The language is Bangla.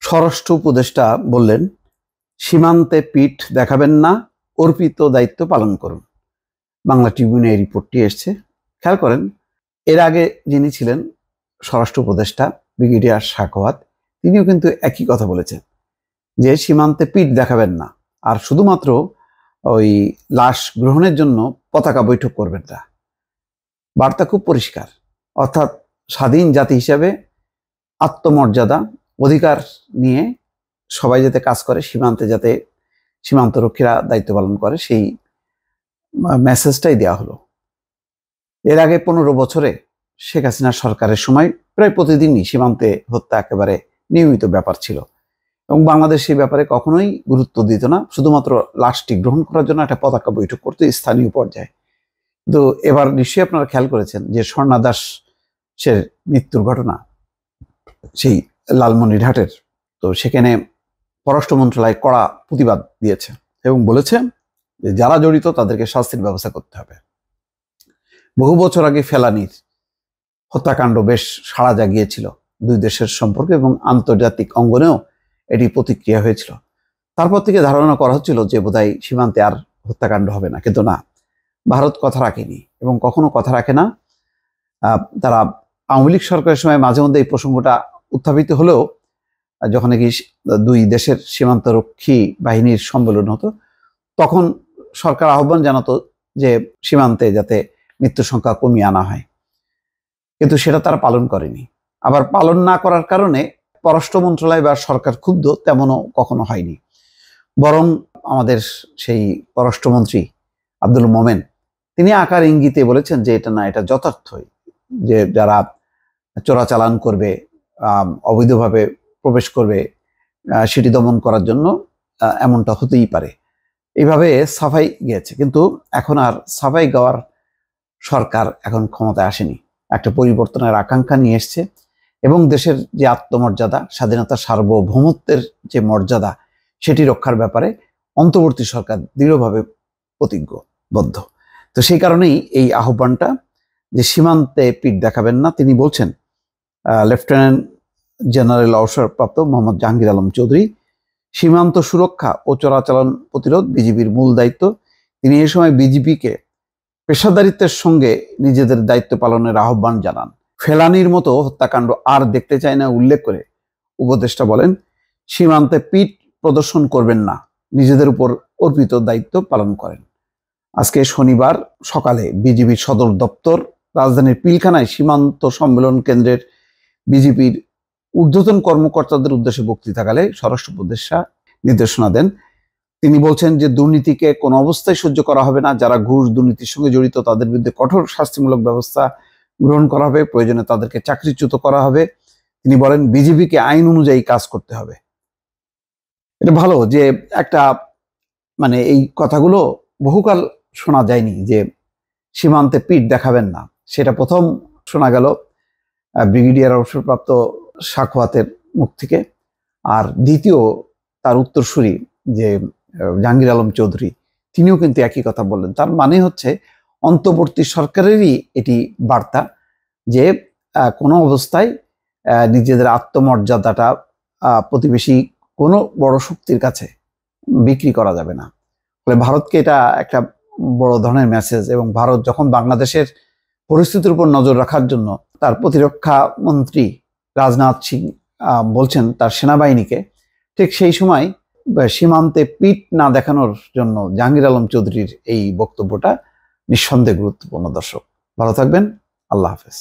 স্বরাষ্ট্র উপদেষ্টা বললেন, সীমান্তে পিঠ দেখাবেন না, অর্পিত দায়িত্ব পালন করুন। বাংলা ট্রিবিউনে এই রিপোর্টটি এসছে। খেয়াল করেন, এর আগে যিনি ছিলেন স্বরাষ্ট্র উপদেষ্টা ব্রিগেডিয়ার সাখাওয়াত, তিনিও কিন্তু একই কথা বলেছেন যে সীমান্তে পিঠ দেখাবেন না, আর শুধুমাত্র ওই লাশ গ্রহণের জন্য পতাকা বৈঠক করবেন না। বার্তা খুব পরিষ্কার, অর্থাৎ স্বাধীন জাতি হিসাবে আত্মমর্যাদা অধিকার নিয়ে সবাই যাতে কাজ করে, সীমান্তে যাতে সীমান্তরক্ষীরা দায়িত্ব পালন করে, সেই মেসেজটাই দেওয়া হলো। এর আগে 15 বছরে শেখ হাসিনা সরকারের সময় প্রায় প্রতিদিনই সীমান্তে হত্যা একেবারে নিয়মিত ব্যাপার ছিল, এবং বাংলাদেশ সেই ব্যাপারে কখনোই গুরুত্ব দিত না, শুধুমাত্র লাশটি গ্রহণ করার জন্য একটা পতাকা বৈঠক করতো স্থানীয় পর্যায়ে। কিন্তু এবার নিশ্চয়ই আপনারা খেয়াল করেছেন যে স্বর্ণা দাসের মৃত্যুর ঘটনা, সেই লালমনিরহাটের, তো সেখানে পররাষ্ট্র মন্ত্রণালয় কড়া প্রতিবাদ দিয়েছে এবং বলেছে যে যারা জড়িত তাদেরকে শাস্তির ব্যবস্থা করতে হবে। বহু বছর আগে ফেলানির হত্যাকাণ্ড বেশ সাড়া জাগিয়েছিল দুই দেশের সম্পর্কে, এবং আন্তর্জাতিক অঙ্গনেও এটি প্রতিক্রিয়া হয়েছিল। তারপর থেকে ধারণা করা হচ্ছিল যে বোধহয় সীমান্তে আর হত্যাকাণ্ড হবে না, কিন্তু না, ভারত কথা রাখেনি এবং কখনো কথা রাখে না। তারা আওয়ামী লীগ সরকারের সময় মাঝে মধ্যে এই প্রসঙ্গটা উত্থাপিত হলেও, যখন নাকি দুই দেশের সীমান্তরক্ষী বাহিনীর সম্মেলন হতো, তখন সরকার আহ্বান জানাতো যে সীমান্তে যাতে মৃত্যুর সংখ্যা কমিয়ে আনা হয়, কিন্তু সেটা তারা পালন করেনি। আবার পালন না করার কারণে পররাষ্ট্র মন্ত্রণালয় বা সরকার ক্ষুব্ধ তেমনও কখনো হয়নি, বরং আমাদের সেই পররাষ্ট্রমন্ত্রী আব্দুল মোমেন তিনি আকার ইঙ্গিতে বলেছেন যে এটা না, এটা যথার্থই যে যারা চোরাচালান করবে, অবৈধভাবে প্রবেশ করবে, সেটি দমন করার জন্য এমনটা হতেই পারে। এইভাবে সাফাই গিয়েছে, কিন্তু এখন আর সাফাই গাওয়ার সরকার এখন ক্ষমতায় আসেনি, একটা পরিবর্তনের আকাঙ্ক্ষা নিয়ে এসছে, এবং দেশের যে আত্মমর্যাদা, স্বাধীনতা, সার্বভৌমত্বের যে মর্যাদা, সেটি রক্ষার ব্যাপারে অন্তর্বর্তী সরকার দৃঢ়ভাবে প্রতিজ্ঞবদ্ধ। তো সেই কারণেই এই আহ্বানটা যে সীমান্তে পিঠ দেখাবেন না। তিনি বলছেন, লেফটেন্যান্ট জেনারেল অবসরপ্রাপ্ত মোহাম্মদ জাহাঙ্গীর আলম চৌধুরী, সীমান্ত সুরক্ষা ও চোরাচালান প্রতিরোধ বিজিবির মূল দায়িত্ব। তিনি এই সময় বিজিবিকে পেশাদারিত্বের সঙ্গে নিজেদের দায়িত্ব পালনের আহ্বান জানান। ফেলানির মতো হত্যাকাণ্ড আর দেখতে চায় না উল্লেখ করে উপদেষ্টা বলেন, সীমান্তে পিঠ প্রদর্শন করবেন না, নিজেদের উপর অর্পিত দায়িত্ব পালন করেন। আজকে শনিবার সকালে বিজিবির সদর দপ্তর রাজধানীর পিলখানায় সীমান্ত সম্মেলন কেন্দ্রের বিজিবির ঊর্ধ্বতন কর্মকর্তাদের উদ্দেশ্যে বক্তৃতাকালে স্বরাষ্ট্র উপদেষ্টা নির্দেশনা দেন। তিনি বলছেন যে দুর্নীতিকে কোনো অবস্থায় সহ্য করা হবে না, যারা ঘুষ দুর্নীতির সঙ্গে জড়িত তাদের বিরুদ্ধে কঠোর শাস্তিমূলক ব্যবস্থা গ্রহণ করা হবে, প্রয়োজনে তাদেরকে চাকরিচ্যুত করা হবে। তিনি বলেন বিজিবিকে আইন অনুযায়ী কাজ করতে হবে। এটা ভালো যে একটা মানে এই কথাগুলো বহুকাল শোনা যায়নি, যে সীমান্তে পিঠ দেখাবেন না, সেটা প্রথম শোনা গেল ব্রিগেডিয়ার অবসরপ্রাপ্ত সাখাওয়াতের মুখ থেকে। আর দ্বিতীয় তার উত্তরসূরি যে জাহাঙ্গীর আলম চৌধুরী, তিনিও কিন্তু একই কথা বললেন। তার মানে হচ্ছে অন্তর্বর্তী সরকারেরই এটি বার্তা যে কোনো অবস্থায় নিজেদের আত্মমর্যাদাটা প্রতিবেশী কোনো বড় শক্তির কাছে বিক্রি করা যাবে না। ফলে ভারতকে এটা একটা বড় ধরনের মেসেজ, এবং ভারত যখন বাংলাদেশের পরিস্থিতির উপর নজর রাখার জন্য তার প্রতিরক্ষা মন্ত্রী রাজনাথ সিং বলছেন তার সেনাবাহিনীকে, ঠিক সেই সময় সীমান্তে পিঠ না দেখানোর জন্য জাহাঙ্গীর আলম চৌধুরীর এই বক্তব্যটা নিঃসন্দেহে গুরুত্বপূর্ণ। দর্শক ভালো থাকবেন, আল্লাহ হাফেজ।